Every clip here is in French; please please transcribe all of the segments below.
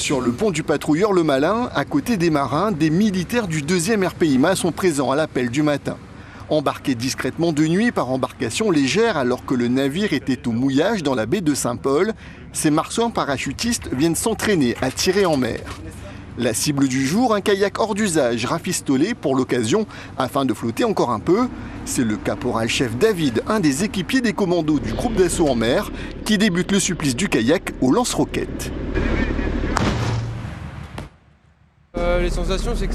Sur le pont du patrouilleur Le Malin, à côté des marins, des militaires du 2e RPIMA sont présents à l'appel du matin. Embarqués discrètement de nuit par embarcation légère alors que le navire était au mouillage dans la baie de Saint-Paul, ces marsouins parachutistes viennent s'entraîner à tirer en mer. La cible du jour, un kayak hors d'usage rafistolé pour l'occasion afin de flotter encore un peu. C'est le caporal-chef David, un des équipiers des commandos du groupe d'assaut en mer, qui débute le supplice du kayak au lance-roquettes. Les sensations, c'est que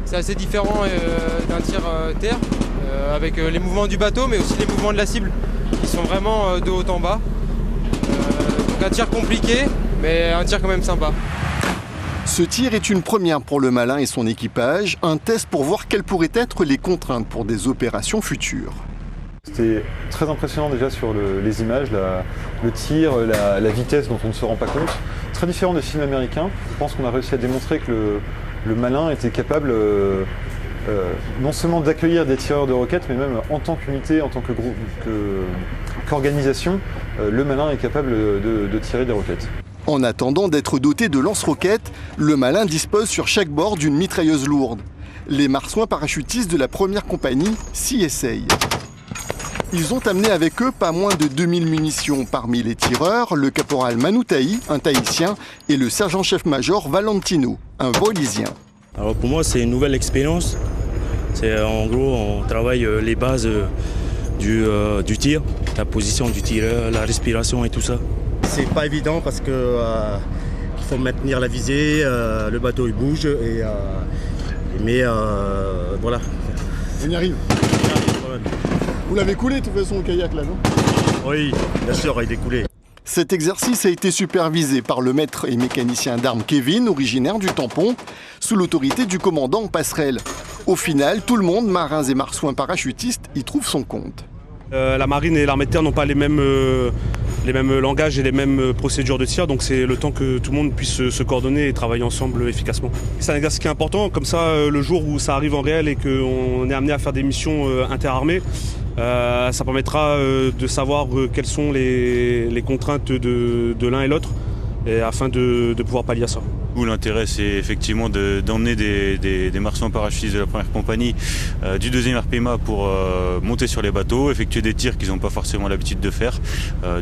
c'est assez différent d'un tir terre, avec les mouvements du bateau, mais aussi les mouvements de la cible, qui sont vraiment de haut en bas. Donc un tir compliqué, mais un tir quand même sympa. Ce tir est une première pour le Malin et son équipage, un test pour voir quelles pourraient être les contraintes pour des opérations futures. C'était très impressionnant déjà sur les images, le tir, la vitesse dont on ne se rend pas compte. Très différent des films américains. Je pense qu'on a réussi à démontrer que le Malin était capable non seulement d'accueillir des tireurs de roquettes, mais même en tant qu'unité, en tant que groupe, qu'organisation, le Malin est capable de tirer des roquettes. En attendant d'être doté de lance-roquettes, le Malin dispose sur chaque bord d'une mitrailleuse lourde. Les marsouins parachutistes de la première compagnie s'y essayent. Ils ont amené avec eux pas moins de 2000 munitions. Parmi les tireurs, le caporal Manoutaï, un Tahitien, et le sergent-chef-major Valentino, un Wallisien. Alors pour moi, c'est une nouvelle expérience. En gros, on travaille les bases du tir, la position du tireur, la respiration et tout ça. C'est pas évident parce que il faut maintenir la visée, le bateau il bouge, mais voilà. On y arrive. Vous l'avez coulé de toute façon au kayak là, non? Oui, bien sûr, il est coulé. Cet exercice a été supervisé par le maître et mécanicien d'armes Kevin, originaire du Tampon, sous l'autorité du commandant Passerelle. Au final, tout le monde, marins et marsouins parachutistes, y trouve son compte. La marine et l'armée de terre n'ont pas les mêmes langages et les mêmes procédures de tir, donc c'est le temps que tout le monde puisse se coordonner et travailler ensemble efficacement. C'est un exercice qui est important, comme ça le jour où ça arrive en réel et qu'on est amené à faire des missions interarmées, ça permettra de savoir quelles sont les contraintes de l'un et l'autre, afin de pouvoir pallier à ça. L'intérêt, c'est effectivement d'emmener des marsouins parachutistes de la première compagnie du 2e RPIMA pour monter sur les bateaux, effectuer des tirs qu'ils n'ont pas forcément l'habitude de faire,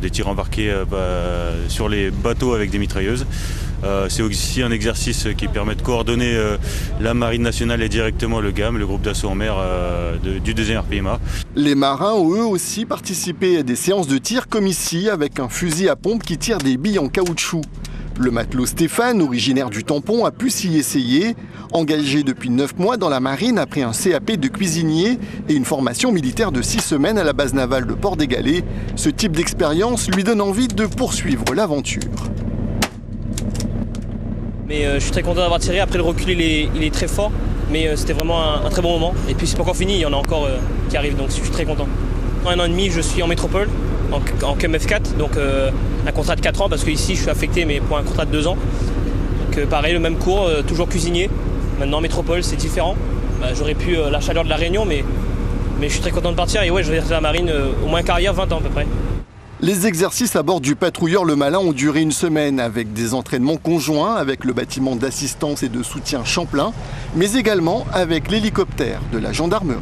des tirs embarqués sur les bateaux avec des mitrailleuses. C'est aussi un exercice qui permet de coordonner la Marine nationale et directement le GAM, le groupe d'assaut en mer du 2e RPIMA. Les marins ont eux aussi participé à des séances de tir comme ici, avec un fusil à pompe qui tire des billes en caoutchouc. Le matelot Stéphane, originaire du Tampon, a pu s'y essayer. Engagé depuis 9 mois dans la marine après un CAP de cuisinier et une formation militaire de 6 semaines à la base navale de Port-des-Galets, ce type d'expérience lui donne envie de poursuivre l'aventure. Mais je suis très content d'avoir tiré. Après, le recul il est très fort, mais c'était vraiment un très bon moment. Et puis c'est pas encore fini, il y en a encore qui arrivent, donc je suis très content. En 1 an et demi, je suis en métropole, en CUM F4, donc un contrat de 4 ans, parce qu'ici je suis affecté mais pour un contrat de 2 ans. Donc pareil, le même cours, toujours cuisinier. Maintenant métropole, c'est différent. J'aurais pu la chaleur de la Réunion, mais je suis très content de partir. Et ouais, je vais rester à la marine au moins carrière, 20 ans à peu près. Les exercices à bord du patrouilleur Le Malin ont duré une semaine avec des entraînements conjoints avec le bâtiment d'assistance et de soutien Champlain, mais également avec l'hélicoptère de la gendarmerie.